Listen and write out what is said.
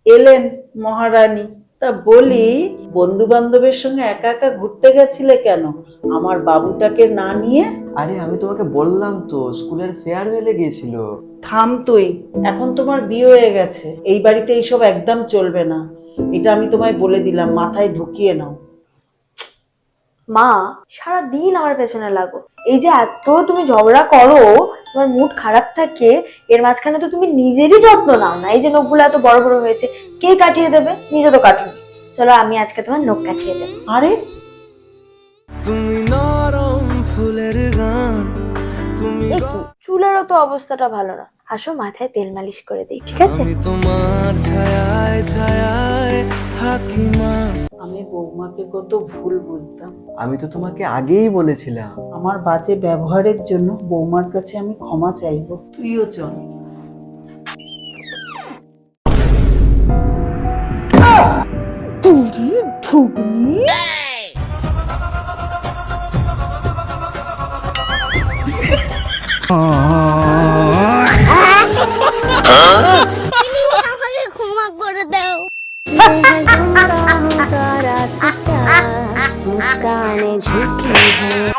এলেন মহারানী। তা বলি, বন্ধু বান্ধবের সঙ্গে একা একা ঘুরতে গেছিলে কেন আমার বাবুটাকে না নিয়ে? আরে আমি তোমাকে বললাম তো, স্কুলের ফেয়ারওয়েলে গিয়েছিল। থাম তুই, এখন তোমার বিয়ে হয়ে গেছে, এই বাড়িতে এইসব একদম চলবে না। এটা আমি তোমায় বলে দিলাম, মাথায় ঢুকিয়ে নাও। মা, সারাদিন আমার পেছনে লাগো। এই যে এত তুমি ঝগড়া করো, তোমার মুড খারাপ থাকে, এর মাঝখানে তো তুমি নিজেরই যত্ন নাও না। এই যে নখগুলো এত বড় বড় হয়েছে, কে কাটিয়ে দেবে? নিজে তো কাটুনি। চলো আমি আজকে তোমার নখ কাটিয়ে দেবো। আরে তুমি নরম ফুলের গান, তুমি এই কি, চুলেরও তো অবস্থাটা ভালো না। আসো মাথায় তেল মালিশ করে দিই, ঠিক আছে? আমি তোমার ছায়ায় ছায়ায় থাকি মা। আমি বৌমাকে কত ভুল বুঝতাম। আমি তো তোমাকে আগেই বলেছিলাম। আমার বাজে ব্যবহারের জন্য বৌমার কাছে আমি ক্ষমা চাইবো। তুইও চল। আমাকে ক্ষমা করে দাও। मुस्कान झूठी है।